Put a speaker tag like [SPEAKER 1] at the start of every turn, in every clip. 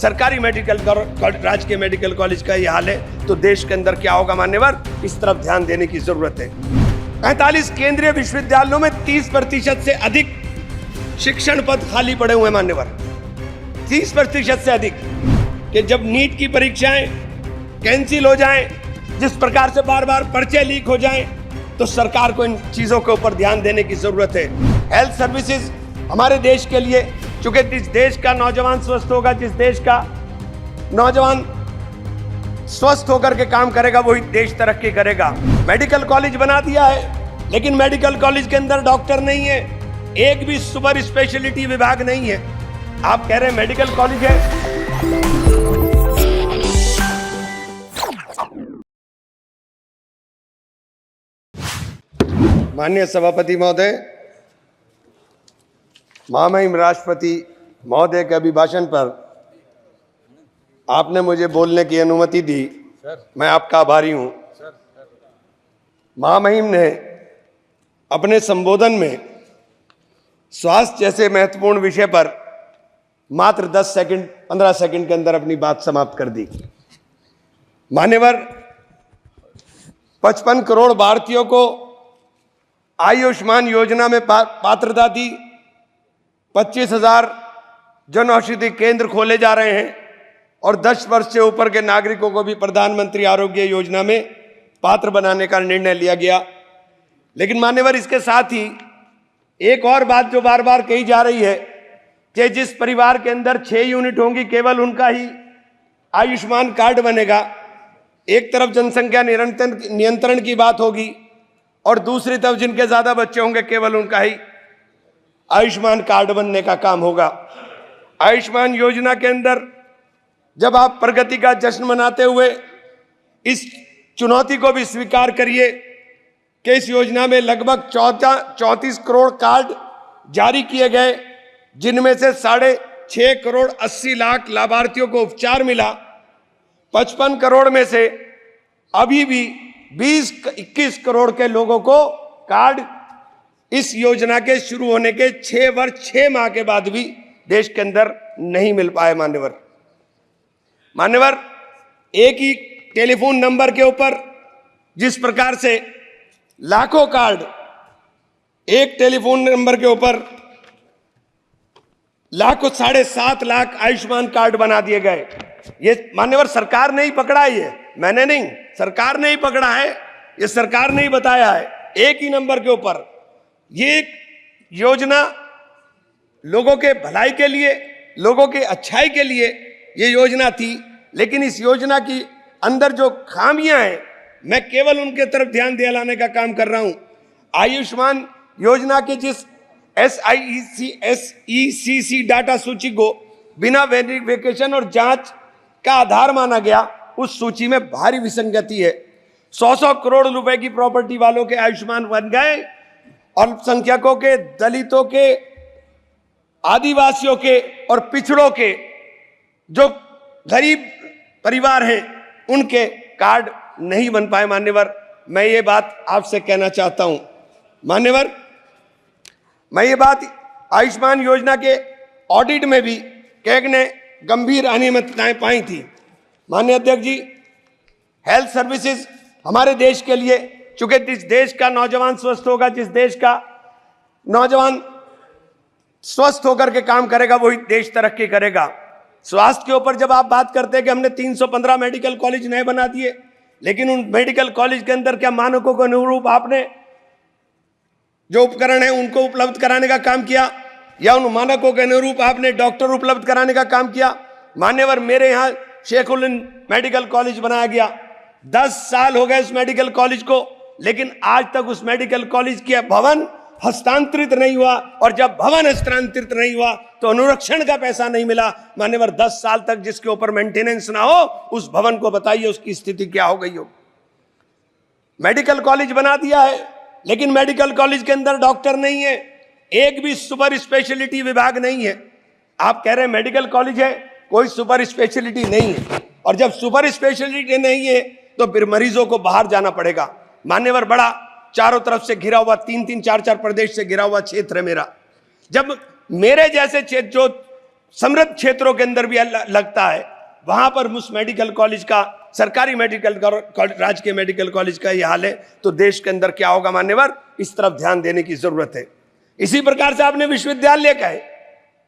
[SPEAKER 1] सरकारी मेडिकल राजकीय medical college का ये हाल है तो देश के अंदर क्या होगा मान्यवर, इस तरफ ध्यान देने की जरूरत है। 45 केंद्रीय विश्वविद्यालयों में 30% से अधिक शिक्षण पद खाली पड़े हुए मान्यवर, 30% से अधिक। कि जब नीट की परीक्षाएं कैंसिल हो जाएं, जिस प्रकार से बार बार पर्चे लीक हो जाएं, तो सरकार को इन चीजों के ऊपर ध्यान देने की जरूरत है। हेल्थ सर्विसेज हमारे देश के लिए, चूंकि जिस देश का नौजवान स्वस्थ होगा, जिस देश का नौजवान स्वस्थ होकर के काम करेगा, वही देश तरक्की करेगा। मेडिकल कॉलेज बना दिया है, लेकिन मेडिकल कॉलेज के अंदर डॉक्टर नहीं है, एक भी सुपर स्पेशलिटी विभाग नहीं है। आप कह रहे हैं मेडिकल कॉलेज है। माननीय सभापति महोदय, महामहिम राष्ट्रपति महोदय के अभिभाषण पर आपने मुझे बोलने की अनुमति दी, मैं आपका आभारी हूं। महामहिम ने अपने संबोधन में स्वास्थ्य जैसे महत्वपूर्ण विषय पर मात्र 10 सेकंड 15 सेकंड के अंदर अपनी बात समाप्त कर दी। मान्यवर, 55 करोड़ भारतीयों को आयुष्मान योजना में पात्रता दी, 25,000 जन औषधि केंद्र खोले जा रहे हैं और 10 वर्ष से ऊपर के नागरिकों को भी प्रधानमंत्री आरोग्य योजना में पात्र बनाने का निर्णय लिया गया। लेकिन मान्यवर, इसके साथ ही एक और बात जो बार बार कही जा रही है कि जिस परिवार के अंदर 6 यूनिट होंगी, केवल उनका ही आयुष्मान कार्ड बनेगा। एक तरफ जनसंख्या नियंत्रण की बात होगी और दूसरी तरफ जिनके ज्यादा बच्चे होंगे, केवल उनका ही आयुष्मान कार्ड बनने का काम होगा। आयुष्मान योजना के अंदर जब आप प्रगति का जश्न मनाते हुए इस चुनौती को भी स्वीकार करिए कि इस योजना में लगभग 34 करोड़ कार्ड जारी किए गए, जिनमें से 6.5 करोड़ 80 लाख लाभार्थियों को उपचार मिला। 55 करोड़ में से अभी भी 20-21 करोड़ के लोगों को कार्ड इस योजना के शुरू होने के 6 वर्ष 6 माह के बाद भी देश के अंदर नहीं मिल पाए। मान्यवर, एक ही टेलीफोन नंबर के ऊपर जिस प्रकार से लाखों कार्ड, एक टेलीफोन नंबर के ऊपर लाखों 7.5 लाख आयुष्मान कार्ड बना दिए गए। ये मान्यवर सरकार ने ही पकड़ा है, ये मैंने नहीं, सरकार ने ही पकड़ा है, ये सरकार ने ही बताया है। एक ही नंबर के ऊपर ये एक योजना लोगों के भलाई के लिए, लोगों के अच्छाई के लिए ये योजना थी। लेकिन इस योजना की अंदर जो खामियां हैं, मैं केवल उनके तरफ ध्यान दिलाने का काम कर रहा हूं। आयुष्मान योजना के जिस SECC डाटा सूची को बिना वेरिफिकेशन और जांच का आधार माना गया, उस सूची में भारी विसंगति है। 100 करोड़ रुपए की प्रॉपर्टी वालों के आयुष्मान बन गए, अल्पसंख्यकों के, दलितों के, आदिवासियों के और पिछड़ों के जो गरीब परिवार हैं, उनके कार्ड नहीं बन पाए। मान्यवर, मैं ये बात आपसे कहना चाहता हूं। मान्यवर, मैं ये बात आयुष्मान योजना के ऑडिट में भी कैग ने गंभीर अनियमितताएं पाई थी। माननीय अध्यक्ष जी, हेल्थ सर्विसेज हमारे देश के लिए, चूंकि जिस देश का नौजवान स्वस्थ होगा, जिस देश का नौजवान स्वस्थ होकर के काम करेगा, वही देश तरक्की करेगा। स्वास्थ्य के ऊपर जब आप बात करते हैं कि हमने 315 मेडिकल कॉलेज नए बना दिए, लेकिन उन मेडिकल कॉलेज के अंदर क्या मानकों के अनुरूप आपने जो उपकरण है उनको उपलब्ध कराने का काम किया, या उन मानकों के अनुरूप आपने डॉक्टर उपलब्ध कराने का काम किया? मान्यवर, मेरे यहाँ शेखुल मेडिकल कॉलेज बनाया गया, 10 साल हो गए उस मेडिकल कॉलेज को, लेकिन आज तक उस मेडिकल कॉलेज के भवन हस्तांतरित नहीं हुआ, और जब भवन हस्तांतरित नहीं हुआ तो अनुरक्षण का पैसा नहीं मिला। मान्यवर, 10 साल तक जिसके ऊपर मेंटेनेंस ना हो, उस भवन को बताइए उसकी स्थिति क्या हो गई हो। मेडिकल कॉलेज बना दिया है, लेकिन मेडिकल कॉलेज के अंदर डॉक्टर नहीं है, एक भी सुपर स्पेशलिटी विभाग नहीं है। आप कह रहे हैं मेडिकल कॉलेज है, कोई सुपर स्पेशलिटी नहीं है, और जब सुपर स्पेशलिटी नहीं है तो फिर मरीजों को बाहर जाना पड़ेगा। मान्यवर, बड़ा चारों तरफ से घिरा हुआ, 3-3, 4-4 प्रदेश से घिरा हुआ क्षेत्र है मेरा। जब मेरे जैसे क्षेत्र जो समृद्ध क्षेत्रों के अंदर भी लगता है, वहां पर उस मेडिकल कॉलेज का, सरकारी मेडिकल राजकीय मेडिकल कॉलेज का यह हाल है, तो देश के अंदर क्या होगा मान्यवर? इस तरफ ध्यान देने की जरूरत है। इसी प्रकार से आपने विश्वविद्यालय का है,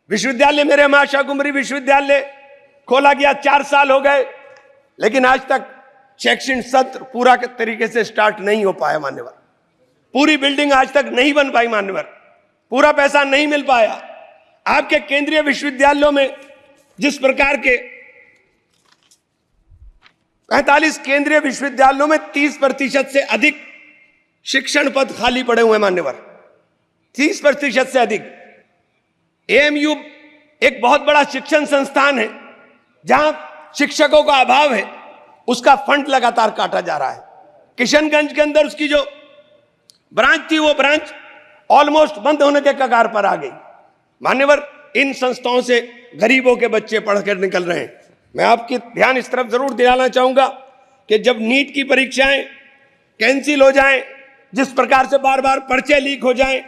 [SPEAKER 1] विश्वविद्यालय मेरे मां शाकुंभरी विश्वविद्यालय खोला गया, 4 साल हो गए, लेकिन आज तक शैक्षणिक सत्र पूरा के तरीके से स्टार्ट नहीं हो पाया मान्यवर। पूरी बिल्डिंग आज तक नहीं बन पाई मान्यवर, पूरा पैसा नहीं मिल पाया। आपके केंद्रीय विश्वविद्यालयों में जिस प्रकार के 45 केंद्रीय विश्वविद्यालयों में 30% से अधिक शिक्षण पद खाली पड़े हुए मान्यवर, 30% से अधिक। एएमयू एक बहुत बड़ा शिक्षण संस्थान है, जहां शिक्षकों का अभाव है, उसका फंड लगातार काटा जा रहा है। किशनगंज के अंदर उसकी जो ब्रांच थी, वो ब्रांच ऑलमोस्ट बंद होने के कगार पर आ गई मान्यवर। इन संस्थाओं से गरीबों के बच्चे पढ़कर निकल रहे हैं। मैं आपकी ध्यान इस तरफ जरूर दिलाना चाहूंगा कि जब नीट की परीक्षाएं कैंसिल हो जाएं, जिस प्रकार से बार बार पर्चे लीक हो जाएं,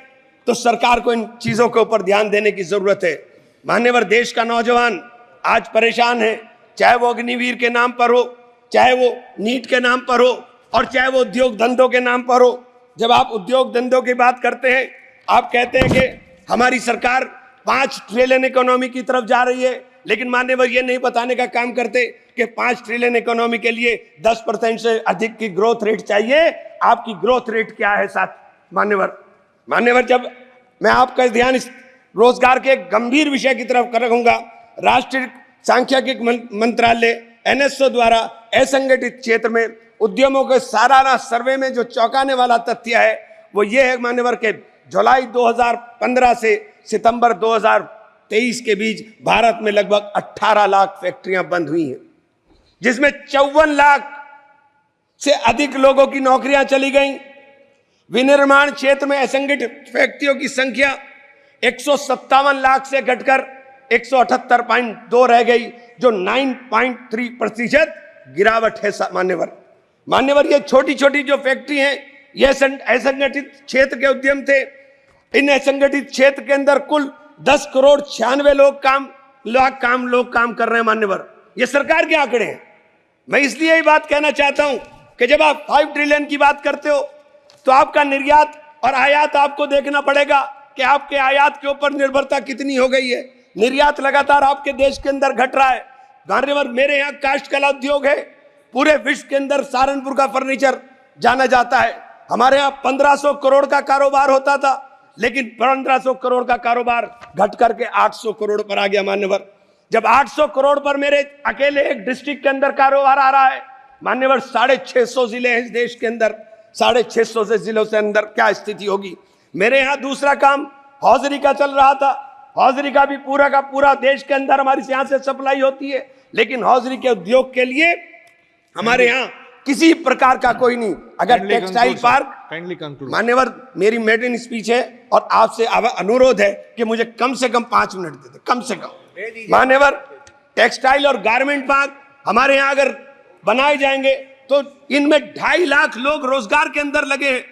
[SPEAKER 1] तो सरकार को इन चीजों के ऊपर ध्यान देने की जरूरत है मान्यवर। देश का नौजवान आज परेशान है, चाहे वो अग्निवीर के नाम पर हो, चाहे वो नीट के नाम पर हो, और चाहे वो उद्योग धंधों के नाम पर हो। जब आप उद्योग धंधों की बात करते हैं, आप कहते हैं कि हमारी सरकार 5 ट्रिलियन इकोनॉमी की तरफ जा रही है, लेकिन मान्यवर ये नहीं बताने का काम करते कि 5 ट्रिलियन इकोनॉमी के लिए 10% से अधिक की ग्रोथ रेट चाहिए। आपकी ग्रोथ रेट क्या है साथ मान्यवर? जब मैं आपका ध्यान इस रोजगार के एक गंभीर विषय की तरफ रखूंगा, राष्ट्रीय सांख्यिकी मंत्रालय एनएसओ द्वारा असंगठित क्षेत्र में उद्यमों के सालाना सर्वे में जो चौंकाने वाला तथ्य है, वो ये है मान्यवर के जुलाई 2015 से सितंबर 2023 के बीच भारत में लगभग 18 लाख फैक्ट्रियां बंद हुई हैं, जिसमें 54 लाख से अधिक लोगों की नौकरियां चली गई। विनिर्माण क्षेत्र में असंगठित व्यक्तियों की संख्या 157 लाख से घटकर 178.2 रह गई, जो 9.3% गिरावट है मान्यवर। ये छोटी छोटी जो फैक्ट्री हैं, ये असंगठित क्षेत्र के उद्यम थे। इन असंगठित क्षेत्र के अंदर कुल 10,96,00,000 लोग काम कर रहे हैं मान्यवर। ये सरकार के आंकड़े हैं। मैं इसलिए ये बात कहना चाहता हूं कि जब आप 5 ट्रिलियन की बात करते हो, तो आपका निर्यात और आयात आपको देखना पड़ेगा कि आपके आयात के ऊपर निर्भरता कितनी हो गई है। निर्यात लगातार आपके देश के अंदर घट रहा है मान्यवर। मेरे यहाँ काष्ठ कला उद्योग है, पूरे विश्व के अंदर सहारनपुर का फर्नीचर जाना जाता है। हमारे यहाँ 1500 करोड़ का कारोबार होता था, लेकिन 1500 करोड़ का कारोबार घट करके 800 करोड़ पर आ गया मान्यवर। जब 800 करोड़ पर मेरे अकेले एक डिस्ट्रिक्ट के अंदर कारोबार आ रहा है मान्यवर, 650 जिले हैं इस देश के अंदर, 650 से जिलों से अंदर क्या स्थिति होगी। मेरे यहाँ दूसरा काम हौजरी का चल रहा था। हौजरी का भी पूरा का पूरा देश के अंदर हमारी यहाँ से सप्लाई होती है, लेकिन हौजरी के उद्योग के लिए हमारे यहाँ किसी प्रकार का कोई नहीं। अगर टेक्सटाइल पार्क मान्यवर, मेरी मेडन स्पीच है और आपसे अनुरोध है कि मुझे कम से कम 5 मिनट दे दे, कम से कम मान्यवर। टेक्सटाइल और गारमेंट पार्क हमारे यहाँ अगर बनाए जाएंगे तो इनमें 2.5 लाख लोग रोजगार के अंदर लगे हैं।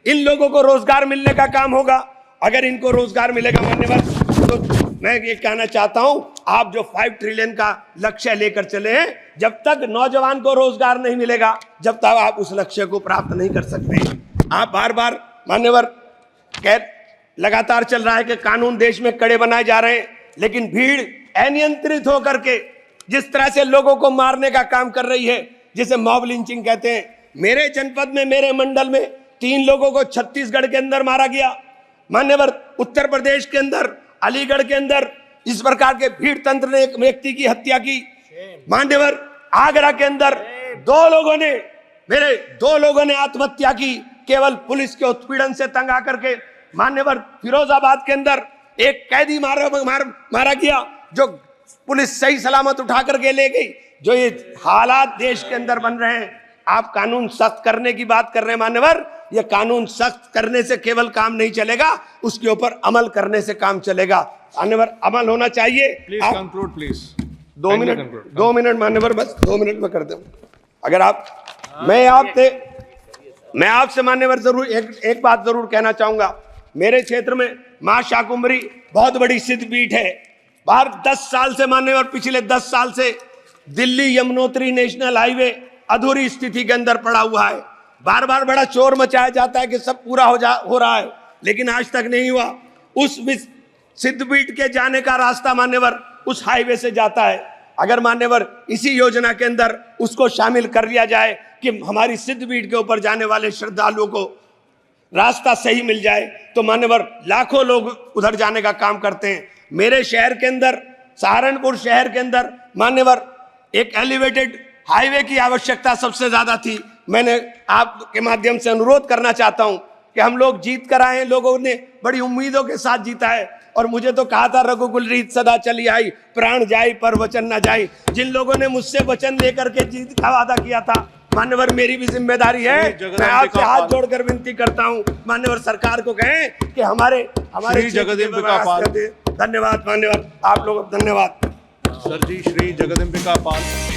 [SPEAKER 1] इन लोगों को रोजगार मिलने का काम होगा। अगर इनको रोजगार मिलेगा मान्यवर, तो मैं ये कहना चाहता हूं, आप जो 5 ट्रिलियन का लक्ष्य लेकर चले हैं, जब तक नौजवान को रोजगार नहीं मिलेगा, जब तक आप उस लक्ष्य को प्राप्त नहीं कर सकते। आप बार बार मान्यवर लगातार चल रहा है कि कानून देश में कड़े बनाए जा रहे हैं, लेकिन भीड़ अनियंत्रित होकर के जिस तरह से लोगों को मारने का काम कर रही है, जिसे मॉब लिंचिंग कहते हैं। मेरे जनपद में, मेरे मंडल में 3 लोगों को छत्तीसगढ़ के अंदर मारा गया मान्यवर। उत्तर प्रदेश के अंदर, अलीगढ़ के अंदर इस प्रकार के भीड़ तंत्र ने एक व्यक्ति की हत्या की मान्यवर। आगरा के अंदर 2 लोगों ने आत्महत्या की, केवल पुलिस के उत्पीड़न से तंग आकर के मान्यवर। फिरोजाबाद के अंदर एक कैदी मारा गया, जो पुलिस सही सलामत उठा करके ले गई। जो ये हालात देश के अंदर बन रहे हैं, आप कानून सख्त करने की बात कर रहे हैं मान्यवर। ये कानून सख्त करने से केवल काम नहीं चलेगा, उसके ऊपर अमल करने से काम चलेगा मान्यवर। अमल होना चाहिए।
[SPEAKER 2] Please conclude please.
[SPEAKER 1] 2 मिनट मान्यवर, बस 2 मिनट में कर दूं। अगर आप मैं आपसे मान्यवर जरूर एक बात जरूर कहना चाहूंगा। मेरे क्षेत्र में मां शाकुंभरी बहुत बड़ी सिद्धपीठ है, बाहर 10 साल से मान्यवर, पिछले 10 साल से दिल्ली यमुनोत्री नेशनल हाईवे अधूरी स्थिति के अंदर पड़ा हुआ है। बार बार बड़ा शोर मचाया जाता है कि सब पूरा हो रहा है, लेकिन आज तक नहीं हुआ। उस सिद्धपीठ के जाने का रास्ता मान्यवर उस हाईवे से जाता है। अगर मान्यवर इसी योजना के अंदर उसको शामिल कर लिया जाए कि हमारी सिद्धपीठ के ऊपर जाने वाले श्रद्धालुओं को रास्ता सही मिल जाए, तो मान्यवर लाखों लोग उधर जाने का काम करते हैं। मेरे शहर के अंदर, सहारनपुर शहर के अंदर मान्यवर एक एलिवेटेड हाईवे की आवश्यकता सबसे ज्यादा थी। मैंने आपके माध्यम से अनुरोध करना चाहता हूं कि हम लोग जीत कर आए, लोगों ने बड़ी उम्मीदों के साथ जीता है। और मुझे तो कहा था रघुकुल रीत सदा चली आई, प्राण जाई पर वचन न जाई। जिन लोगों ने मुझसे वचन लेकर के जीत का वादा किया था मान्यवर, मेरी भी जिम्मेदारी है। मैं आपसे हाथ जोड़कर विनती करता हूं मान्यवर, सरकार को कहें कि हमारे
[SPEAKER 2] जगदम्बिका पाल।
[SPEAKER 1] धन्यवाद मान्यवर, आप लोग धन्यवाद।
[SPEAKER 2] सर जी, श्री जगदम्बिका पाल।